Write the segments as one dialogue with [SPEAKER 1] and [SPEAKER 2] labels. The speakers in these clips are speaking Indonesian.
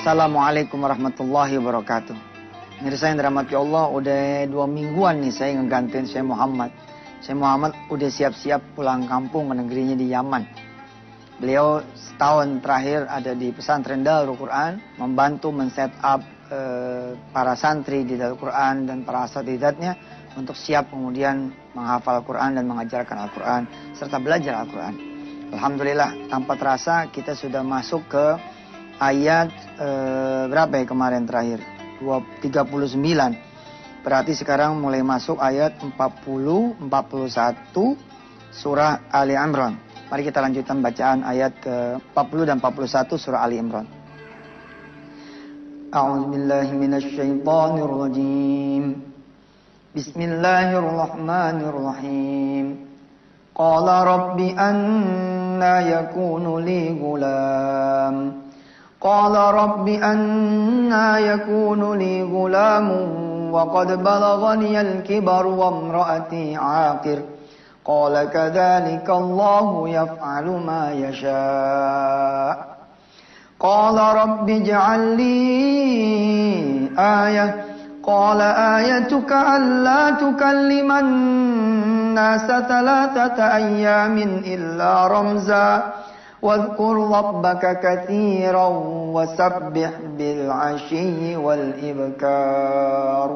[SPEAKER 1] Assalamualaikum warahmatullahi wabarakatuh. Mirsa yang dirahmati Allah, udah 2 mingguan nih saya ngegantiin Syekh Muhammad. Syekh Muhammad udah siap-siap pulang kampung ke negerinya di Yaman. Beliau setahun terakhir ada di pesantren Darul Quran, membantu men-set up para santri di Darul Quran dan para asatidzatnya untuk siap kemudian menghafal Al-Quran dan mengajarkan Al-Quran serta belajar Al-Quran. Alhamdulillah, tanpa terasa kita sudah masuk ke ayat berapa ya kemarin terakhir? 39. Berarti sekarang mulai masuk ayat 40, 41 surah Ali Imran. Mari kita lanjutkan bacaan ayat ke 40 dan 41 surah Ali Imran. A'udzubillahi minasyaitonir rajim. Bismillahirrahmanirrahim. Qala rabbi anna yakunu li gulam. Qala rabbi anna yakunu li gulamun wa qad balaghani al-kibar wa imra'ati 'aqir. Qala kadzalika Allahu yaf'alu ma yasha'. Qala rabbi ij'al li ayah. Qala ayatuka alla tukalliman nasa thalathata ayyamin illa ramza. واذكر ربك كثيرا وسبح بالعشي والإبكار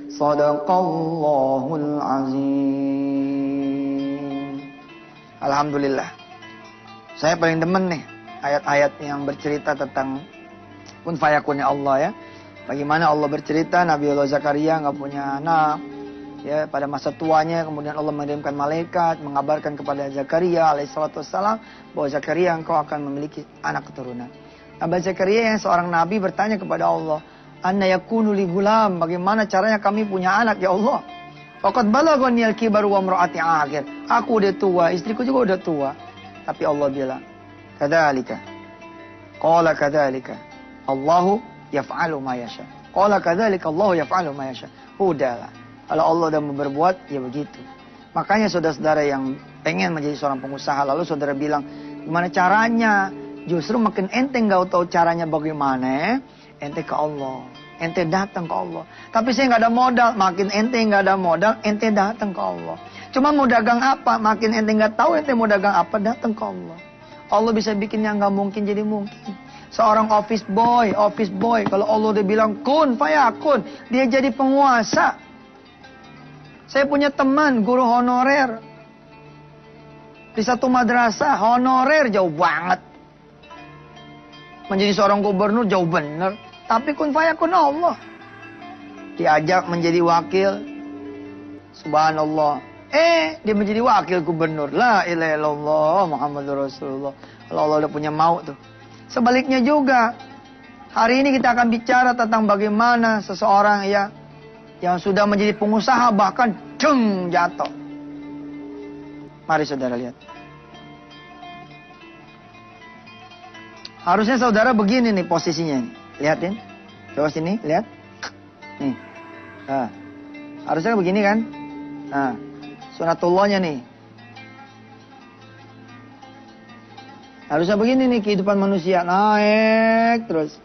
[SPEAKER 1] صدق الله العظيم. Alhamdulillah, saya paling demen nih ayat-ayat yang bercerita tentang kun fayakunnya Allah ya. Bagaimana Allah bercerita Nabi Allah Zakaria nggak punya anak ya, pada masa tuanya kemudian Allah mengirimkan malaikat mengabarkan kepada Zakaria alaihissalam bahwa Zakaria engkau akan memiliki anak keturunan. Nabi Zakaria yang seorang nabi bertanya kepada Allah, anna yakunu li gulam, bagaimana caranya kami punya anak ya Allah? Waqad balaghani al-kibar wa imra'ati 'aqir. Aku udah tua, istriku juga udah tua. Tapi Allah bilang, kadzalika. Qala kadzalika Allahu yaf'alu ma yasha. Qala kadzalika Allahu yaf'alu ma yasha. Udahlah. Kalau Allah udah mau berbuat, ya begitu. Makanya saudara-saudara yang pengen menjadi seorang pengusaha, lalu saudara bilang, gimana caranya? Justru makin ente nggak tahu caranya bagaimana, ente ke Allah. Ente datang ke Allah. Tapi saya nggak ada modal, makin ente nggak ada modal, ente datang ke Allah. Cuma mau dagang apa? Makin ente nggak tahu ente mau dagang apa, datang ke Allah. Allah bisa bikin yang nggak mungkin jadi mungkin. Seorang office boy, kalau Allah udah bilang kun fayakun, dia jadi penguasa. Saya punya teman guru honorer di satu madrasah, honorer jauh banget. Menjadi seorang gubernur jauh bener, tapi kun fayakun Allah. Diajak menjadi wakil, subhanallah. Dia menjadi wakil gubernur. La ilaha illallah Muhammadur Rasulullah. Kalau Allah udah punya mau tuh. Sebaliknya juga, hari ini kita akan bicara tentang bagaimana seseorang ya yang sudah menjadi pengusaha bahkan jatuh. Mari saudara lihat. Harusnya saudara begini nih posisinya. Lihatin. Coba sini, lihat. Nih. Nah. Harusnya begini kan? Nah. Sunatullahnya nih. Harusnya begini nih kehidupan manusia. Naik terus.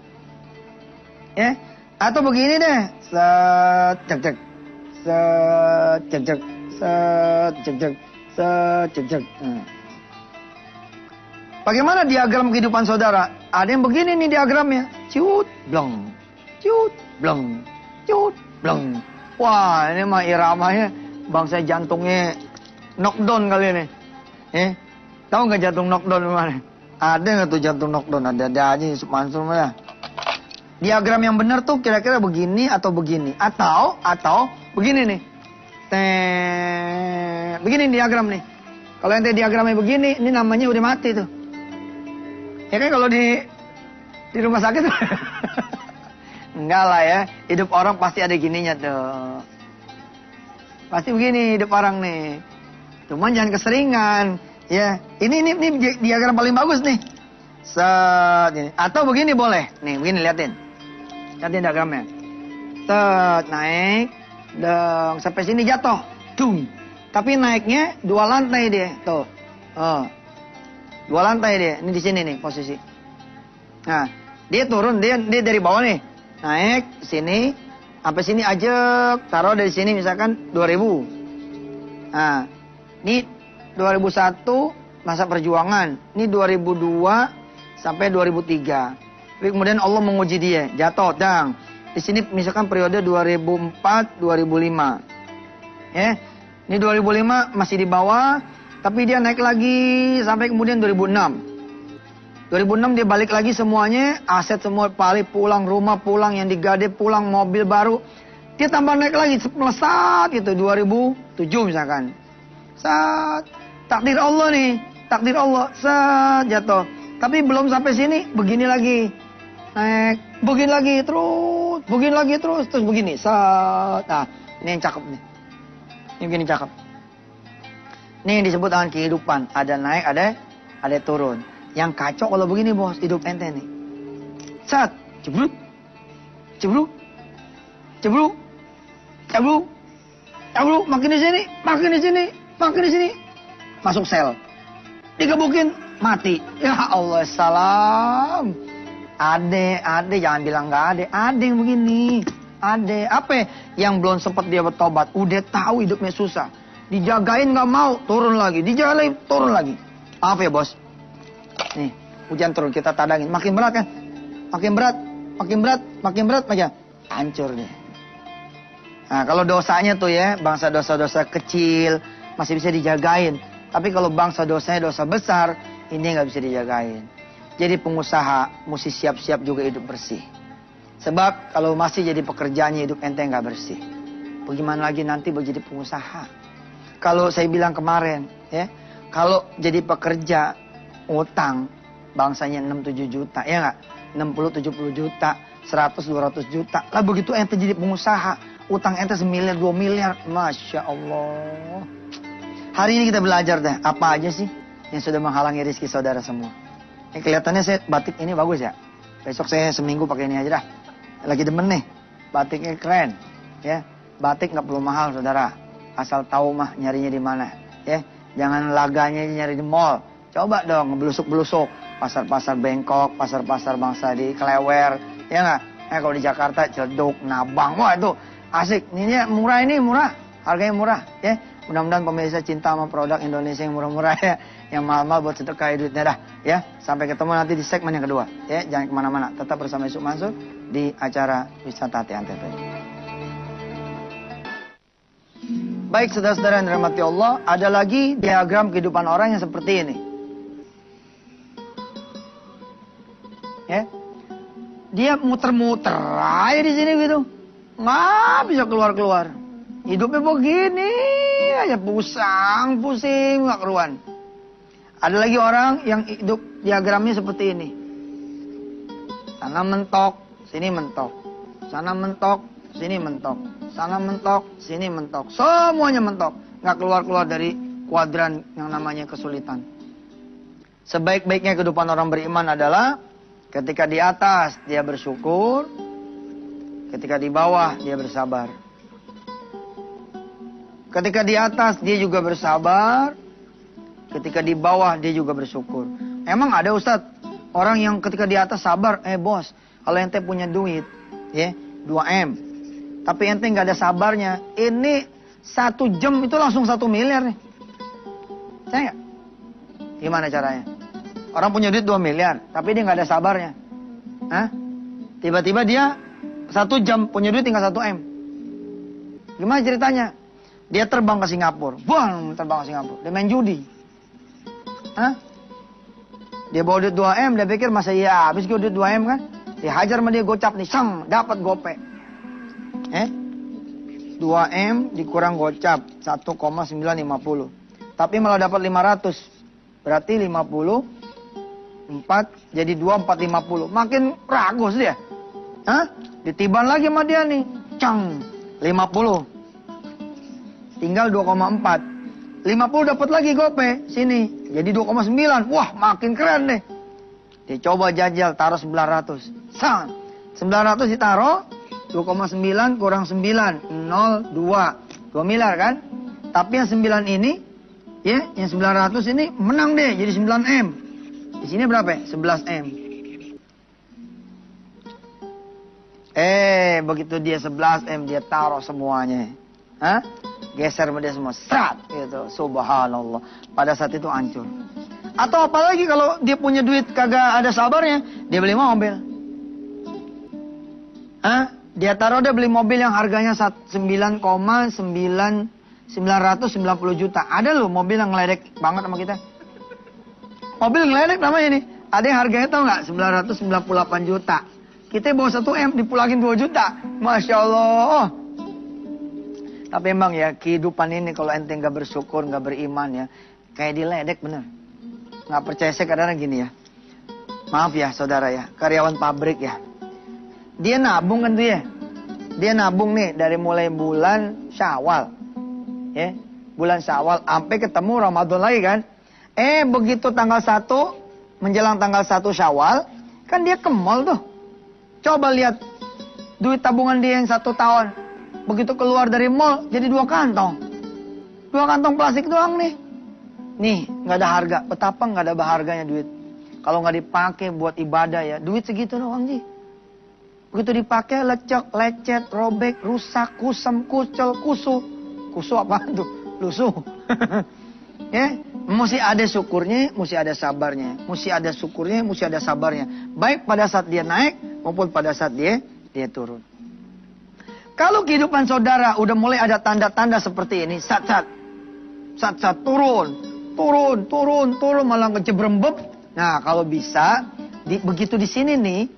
[SPEAKER 1] Ya. Atau begini deh. Set, cek, cek. Set, cek, cek. Set, cek, cek. Set, cek, cek. Bagaimana diagram kehidupan saudara? Ada yang begini nih diagramnya. Ciut, blong. Ciut, blong. Ciut, blong. Wah, ini mah iramanya bangsa jantungnya knockdown kali ini. Tahu nggak jantung knockdown gimana? Ada nggak tuh jantung knockdown? Ada aja Yusuf Mansur mah. Diagram yang benar tuh kira-kira begini atau begini. Atau begini nih. Begini diagram nih. Kalau ente diagramnya begini, ini namanya udah mati tuh. Ya kan kalau di rumah sakit enggak lah ya. Hidup orang pasti ada gininya tuh. Pasti begini hidup orang nih. Cuman jangan keseringan. Ya, ini diagram paling bagus nih. Set ini. Atau begini boleh. Nih, begini liatin. Liatin diagramnya. Set naik, dong sampai sini jatuh. Dung. Tapi naiknya 2 lantai dia. Tuh. Oh. 2 lantai dia. Ini di sini nih posisi. Nah, Dia turun, dia dari bawah nih. Naik sini, sampai sini ajak, taruh dari sini misalkan 2000. Nah, ini 2001 masa perjuangan. Ini 2002 sampai 2003. Tapi kemudian Allah menguji dia, jatuh, dang. Di sini misalkan periode 2004, 2005. Ya. Ini 2005 masih di bawah, tapi dia naik lagi sampai kemudian 2006. 2006 dia balik lagi semuanya, aset semua balik, pulang rumah, pulang yang digade, pulang mobil baru. Dia tambah naik lagi, melesat gitu, 2007 misalkan. Saat takdir Allah nih, takdir Allah, saat jatuh. Tapi belum sampai sini, begini lagi. Naik, begini lagi, terus, begini lagi, terus begini. Saat, nah, ini yang cakep nih. Ini begini cakep. Ini yang disebut dengan kehidupan. Ada naik, ada turun. Yang kacau kalau begini bos, hidup ente nih. Saat, cebruk, cebruk, cebruk, cebruk, cebruk, makin di sini, makin di sini, makin di sini. Masuk sel. Digebukin, mati. Ya Allah, salam. Ade, jangan bilang nggak ade yang begini. Ade, apa yang belum sempat dia bertobat, udah tahu hidupnya susah. Dijagain nggak mau, turun lagi. Dijagain, turun lagi. Apa ya bos? Nih, hujan turun, kita tadangin. Makin berat kan? Makin berat, makin berat, makin berat, makin hancur deh. Nah, kalau dosanya tuh ya, bangsa dosa-dosa kecil, masih bisa dijagain. Tapi kalau bangsa dosanya dosa besar, ini nggak bisa dijagain. Jadi pengusaha mesti siap-siap juga hidup bersih. Sebab kalau masih jadi pekerjaannya hidup ente nggak bersih. Bagaimana lagi nanti mau jadi pengusaha? Kalau saya bilang kemarin, ya, kalau jadi pekerja utang bangsanya 6-7 juta, ya nggak? 60-70 juta, 100-200 juta. Lah begitu ente jadi pengusaha, utang ente 1 miliar, 2 miliar, Masya Allah. Hari ini kita belajar deh, apa aja sih yang sudah menghalangi rezeki saudara semua. Ini kelihatannya saya batik ini bagus ya. Besok saya seminggu pakai ini aja dah. Lagi demen nih, batiknya keren, ya. Batik nggak perlu mahal saudara, asal tahu mah nyarinya di mana, ya. Jangan laganya nyari di mall. Coba dong ngebelusuk-belusuk pasar-pasar Bangkok, pasar-pasar bangsa di Klewer, ya nggak? Kalau di Jakarta Ciledug, Nabang, wah itu asik. Ini murah, harganya murah, ya. Mudah-mudahan pemirsa cinta sama produk Indonesia yang murah-murah ya. Yang mahal-mahal buat sedekah duitnya dah, ya. Sampai ketemu nanti di segmen yang kedua, ya. Jangan kemana-mana, tetap bersama Yusuf Mansur di acara Wisata Hati Antv. Baik saudara-saudara yang dirahmati Allah, ada lagi diagram kehidupan orang yang seperti ini. Ya. Dia muter-muter aja di sini gitu. Nggak bisa keluar-keluar. Hidupnya begini aja, pusing, nggak keruan. Ada lagi orang yang hidup diagramnya seperti ini. Sana mentok, sini mentok. Sana mentok, sini mentok. Sana mentok, sini mentok. Semuanya mentok. Nggak keluar-keluar dari kuadran yang namanya kesulitan. Sebaik-baiknya kehidupan orang beriman adalah ketika di atas dia bersyukur, ketika di bawah dia bersabar. Ketika di atas dia juga bersabar, ketika di bawah dia juga bersyukur. Emang ada Ustadz orang yang ketika di atas sabar, bos, kalau ente punya duit, ya 2M, tapi ente nggak ada sabarnya, ini 1 jam itu langsung 1 miliar nih. Saya nggak? Gimana caranya? Orang punya duit 2 miliar, tapi dia nggak ada sabarnya. Hah? Tiba-tiba dia 1 jam punya duit tinggal 1M. Gimana ceritanya? Dia terbang ke Singapura. Buang, terbang ke Singapura. Dia main judi. Hah? Dia bawa duit 2M, dia pikir masa iya habis duit 2M kan? Dihajar sama dia gocap nih, sang, dapat gope. 2M dikurang gocap, 1,950. Tapi malah dapat 500. Berarti 50, 4, jadi 2,450. Makin ragus dia. Hah? Ditiban lagi sama dia nih. Cang, 50. Tinggal 2,4. 50 dapat lagi gope. Sini. Jadi 2,9. Wah, makin keren deh. Dia coba jajal, taruh 900. Sang. 900 ditaruh. 2,9 kurang 9. 0, 2. 2 miliar kan? Tapi yang 9 ini, ya, yang 900 ini menang deh. Jadi 9M. Di sini berapa ya? 11M. Begitu dia 11 M, dia taruh semuanya. Hah? Geser sama dia semua. Serat. Gitu. Subhanallah. Pada saat itu hancur. Atau apalagi kalau dia punya duit kagak ada sabarnya, dia beli mobil. Hah? Dia taruh, dia beli mobil yang harganya 9,990 juta. Ada loh mobil yang ngeledek banget sama kita. Mobil ngeledek namanya nih. Ada yang harganya tau nggak? 998 juta. Kita bawa 1 M dipulangin 2 juta. Masya Allah. Tapi emang ya kehidupan ini kalau ente nggak bersyukur, nggak beriman ya, kayak diledek bener. Nggak percaya saya kadang-kadang gini ya. Maaf ya saudara ya, karyawan pabrik ya. Dia nabung kan tuh ya. Dia nabung nih dari mulai bulan Syawal. Ya, bulan Syawal sampai ketemu Ramadan lagi kan. Begitu tanggal 1 menjelang tanggal 1 Syawal, kan dia ke mall tuh. Coba lihat duit tabungan dia yang 1 tahun. Begitu keluar dari mall jadi 2 kantong. 2 kantong plastik doang nih. Nih, nggak ada harga. Betapa nggak ada berharganya duit. Kalau nggak dipakai buat ibadah ya, duit segitu doang Ji. Begitu dipakai lecek, lecet, robek, rusak, kusam, kucel, kusu. Kusu apaan tuh? Lusuh. Ya, mesti ada syukurnya, mesti ada sabarnya. Mesti ada syukurnya, mesti ada sabarnya. Baik pada saat dia naik maupun pada saat dia turun. Kalau kehidupan saudara udah mulai ada tanda-tanda seperti ini, sat-sat turun, malah kecebrembeb. Nah, kalau bisa begitu di sini nih,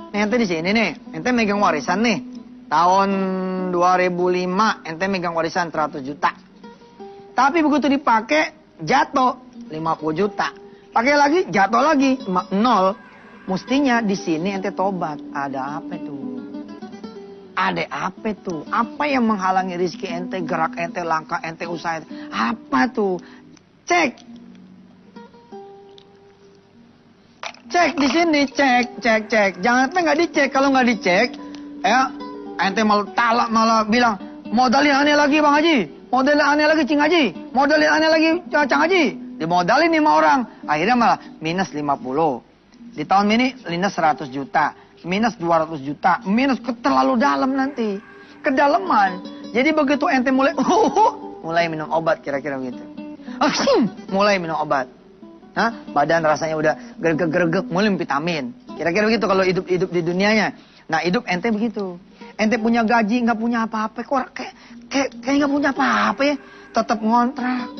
[SPEAKER 1] ente di sini nih, ente megang warisan nih. Tahun 2005 ente megang warisan 100 juta. Tapi begitu dipakai jatuh 50 juta. Pakai lagi jatuh lagi 0. Mestinya di sini ente tobat. Ada apa tuh? Ada apa tuh? Apa yang menghalangi rezeki ente, gerak ente, langkah ente, usaha ente? Apa tuh? Cek di sini, cek. Jangan ente nggak dicek. Kalau nggak dicek, ya ente malah bilang modalin aneh lagi Bang Haji, modalin aneh lagi Cing Haji, modalin aneh lagi Cang Haji. Dimodalin 5 orang, akhirnya malah minus 50. Di tahun ini minus 100 juta. Minus 200 juta, minus terlalu dalam nanti, kedalaman. Jadi begitu ente mulai minum obat kira-kira begitu. Mulai minum obat. Badan rasanya udah gergek, mulai vitamin. Kira-kira begitu kalau hidup di dunianya. Nah, hidup ente begitu. Ente punya gaji, nggak punya apa-apa. Kok kayak nggak punya apa-apa ya? Tetap ngontrak.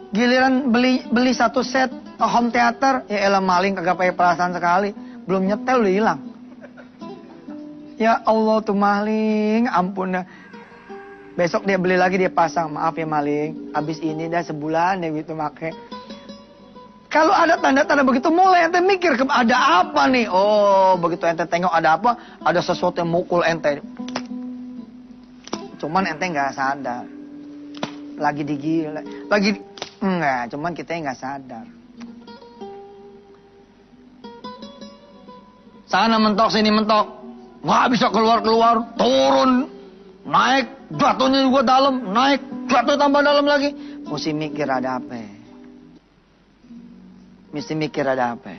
[SPEAKER 1] Giliran beli 1 set home theater, ya elah maling kagak pakai perasaan sekali. Belum nyetel udah hilang. Ya Allah tuh maling, ampun dah. Besok dia beli lagi, dia pasang, maaf ya maling, habis ini dah sebulan deh gitu make. Kalau ada tanda-tanda begitu mulai ente mikir ada apa nih? Oh, begitu ente tengok ada apa? Ada sesuatu yang mukul ente. Cuman ente nggak sadar. Lagi digila, enggak, cuman kita nggak sadar. Sana mentok, sini mentok. Nggak bisa keluar, turun. Naik, jatuhnya juga dalam. Naik, jatuh tambah dalam lagi. Mesti mikir ada apa.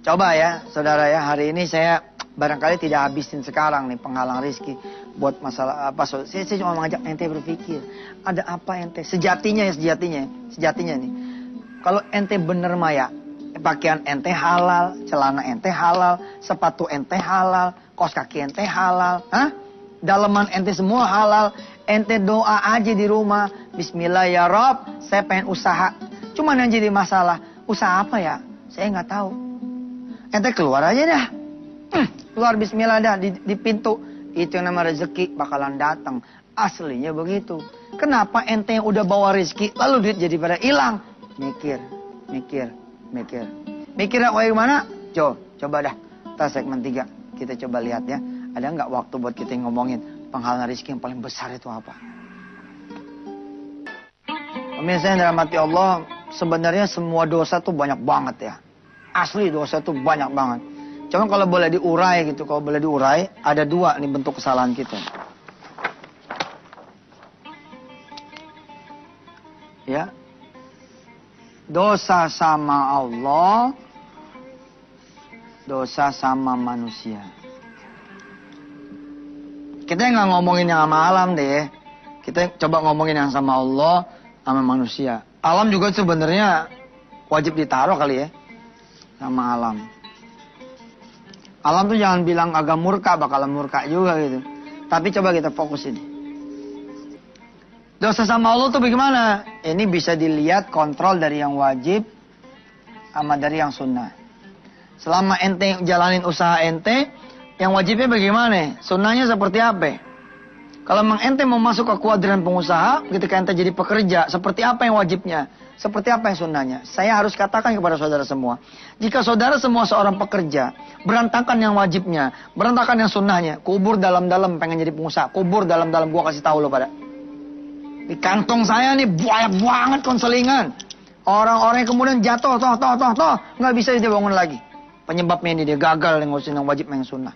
[SPEAKER 1] Coba ya, saudara ya. Hari ini saya barangkali tidak habisin sekarang nih penghalang rezeki. Buat masalah apa. Saya cuma mengajak ente berpikir. Ada apa ente? Sejatinya nih. Kalau ente bener maya. Pakaian ente halal, celana ente halal, sepatu ente halal, kaos kaki ente halal, daleman ente semua halal. Ente doa aja di rumah, Bismillah ya Rob, saya pengen usaha. Cuman yang jadi masalah, usaha apa ya? Saya nggak tahu. Ente keluar aja dah, keluar Bismillah dah di pintu. Itu yang nama rezeki bakalan datang. Aslinya begitu. Kenapa ente yang udah bawa rezeki, lalu duit jadi pada hilang? Mikir. Mikirnya gimana? Coba dah. Kita segmen 3. Kita coba lihat ya. Ada nggak waktu buat kita ngomongin penghalang rezeki yang paling besar itu apa? Pemirsa yang dirahmati Allah, sebenarnya semua dosa tuh banyak banget ya. Asli dosa tuh banyak banget. Cuma kalau boleh diurai gitu, ada 2 nih bentuk kesalahan kita. Ya. Dosa sama Allah dosa sama manusia. Kita nggak ngomongin yang sama alam deh. Kita coba ngomongin yang sama Allah, sama manusia. Alam juga sebenarnya wajib ditaruh kali ya, sama alam. Alam tuh jangan bilang agak murka, bakalan murka juga gitu. Tapi coba kita fokus ini. Dosa sama Allah tuh bagaimana? Ini bisa dilihat kontrol dari yang wajib sama dari yang sunnah. Selama ente jalanin usaha ente, yang wajibnya bagaimana? Sunnahnya seperti apa? Kalau memang ente mau masuk ke kuadran pengusaha, ketika ente jadi pekerja, seperti apa yang wajibnya? Seperti apa yang sunnahnya? Saya harus katakan kepada saudara semua. Jika saudara semua seorang pekerja, berantakan yang wajibnya, berantakan yang sunnahnya, kubur dalam-dalam pengen jadi pengusaha, kubur dalam-dalam, gua kasih tahu lo pada. Di kantong saya nih banyak banget konselingan. Orang-orang yang kemudian jatuh, nggak bisa dia bangun lagi. Penyebabnya ini dia gagal ngurusin yang wajib yang sunnah.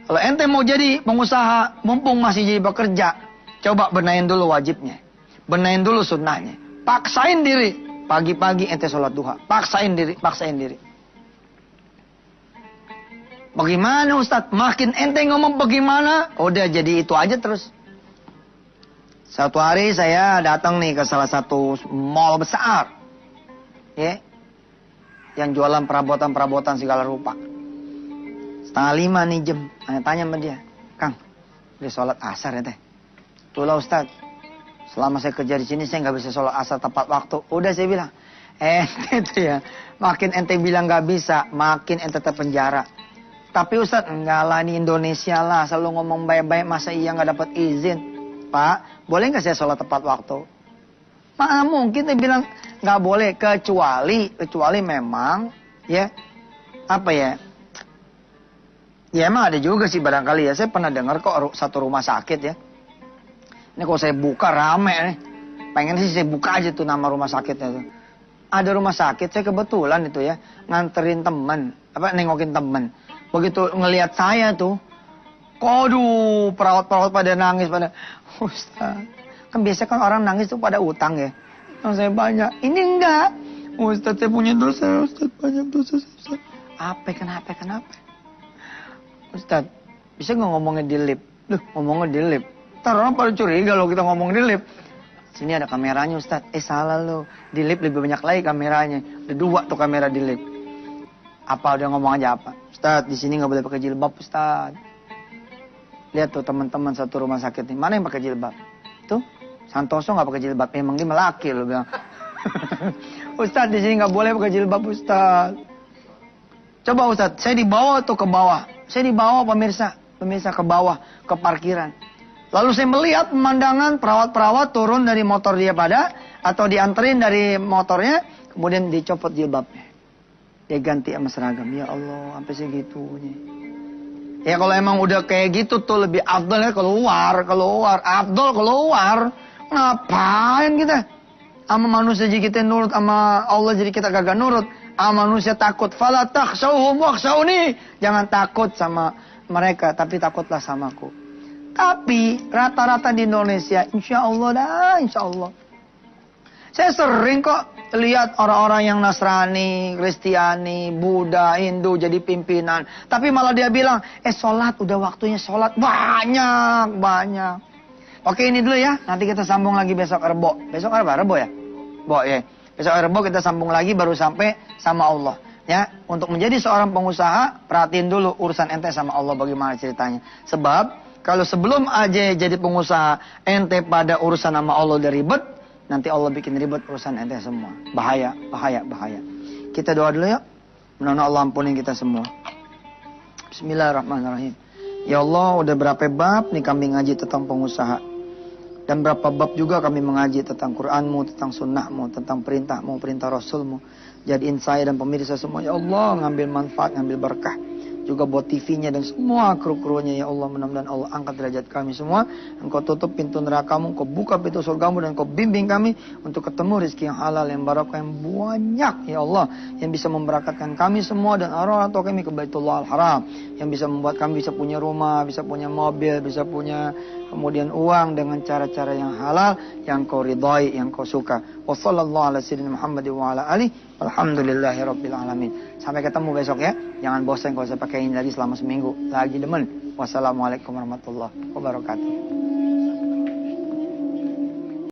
[SPEAKER 1] Kalau ente mau jadi pengusaha, mumpung masih jadi pekerja, coba benahin dulu wajibnya. Benahin dulu sunnahnya. Paksain diri. Pagi-pagi ente sholat duha. Paksain diri. Bagaimana Ustadz? Makin ente ngomong bagaimana, udah jadi itu aja terus. Satu hari saya datang nih ke salah satu mall besar. Ya. Yang jualan perabotan-perabotan segala rupa. 4:30 nih jam. Saya tanya sama dia, Kang, udah sholat asar ya teh? Itulah Ustaz, selama saya kerja di sini saya nggak bisa sholat asar tepat waktu. Udah saya bilang, itu ya, makin ente bilang nggak bisa, makin ente terpenjara. Tapi Ustaz, enggak lah, ini Indonesia lah, selalu ngomong baik-baik, masa iya nggak dapat izin? Pak, boleh nggak saya sholat tepat waktu? Mana mungkin dia bilang nggak boleh, kecuali memang ya apa ya? Ya emang ada juga sih barangkali ya. Saya pernah dengar kok satu rumah sakit ya. Ini kalau saya buka rame nih. Pengen sih saya buka aja tuh nama rumah sakitnya tuh. Ada rumah sakit, saya kebetulan itu ya nganterin teman, nengokin teman. Begitu ngelihat saya tuh, aduh, perawat-perawat pada nangis pada. Ustaz, kan biasa kan orang nangis tuh pada utang ya. Yang saya banyak, ini enggak. Ustaz, saya punya dosa, Ustaz, banyak dosa, Ustaz. Kenapa? Ustaz, bisa nggak ngomongnya di lift? Loh, ngomongnya di lift. Ntar orang pada curiga kalau kita ngomong di lift. Sini ada kameranya Ustaz. Salah lo. Di lift lebih banyak lagi kameranya. Ada 2 tuh kamera di lift. Apa udah ngomong aja apa? Ustaz, di sini nggak boleh pakai jilbab Ustaz. Lihat tuh teman-teman satu rumah sakit nih. Mana yang pakai jilbab? Tuh, Santoso nggak pakai jilbab. Emang dia melaki lo bilang. Ustaz, di sini nggak boleh pakai jilbab Ustaz. Coba Ustaz, saya dibawa tuh ke bawah. Saya dibawa pemirsa ke bawah, ke parkiran. Lalu saya melihat pemandangan perawat-perawat turun dari motor dia atau dianterin dari motornya, kemudian dicopot jilbabnya. Dia ganti sama seragam. Ya Allah, sampai segitunya. Ya kalau emang udah kayak gitu tuh lebih afdal ya keluar. Afdal keluar. Ngapain kita? Sama manusia jadi kita nurut, sama Allah jadi kita kagak nurut. Manusia takut, fala takhshawhum wakhshawni. Jangan takut sama mereka, tapi takutlah samaku. Tapi rata-rata di Indonesia, insya Allah. Saya sering kok lihat orang-orang yang Nasrani, Kristiani, Buddha, Hindu jadi pimpinan. Tapi malah dia bilang, sholat, udah waktunya sholat. Banyak. Oke, ini dulu ya. Nanti kita sambung lagi besok Rebo. Besok apa? Rebo ya? Ya. Besok Rebo kita sambung lagi baru sampai sama Allah. Ya, untuk menjadi seorang pengusaha, perhatiin dulu urusan ente sama Allah bagaimana ceritanya. Sebab kalau sebelum aja jadi pengusaha, ente pada urusan sama Allah udah ribet, nanti Allah bikin ribet urusan ente semua. Bahaya. Kita doa dulu ya. Mudah-mudahan Allah ampunin kita semua. Bismillahirrahmanirrahim. Ya Allah, udah berapa bab nih kami ngaji tentang pengusaha. Dan berapa bab juga kami mengaji tentang Quranmu, tentang sunnahmu, tentang perintahmu, perintah Rasulmu. Jadiin saya dan pemirsa semua, ya Allah, ngambil manfaat, ngambil berkah. Juga buat TV-nya dan semua kru-krunya, ya Allah. Mudah-mudahan Allah angkat derajat kami semua. Engkau tutup pintu nerakamu, engkau buka pintu surgamu, dan engkau bimbing kami untuk ketemu rezeki yang halal, yang barakah, yang banyak, ya Allah. Yang bisa memberakatkan kami semua dan orang-orang tua kami ke Baitullah Al-Haram. Yang bisa membuat kami bisa punya rumah, bisa punya mobil, bisa punya kemudian uang dengan cara-cara yang halal, yang kau ridhai, yang kau suka. Wassallallahu ala sayyidina Muhammad wa ala alihi walhamdulillahi rabbil alamin. Sampai ketemu besok ya. Jangan bosan kalau saya pakai ini lagi selama seminggu. Lagi demen. Wassalamualaikum warahmatullahi wabarakatuh.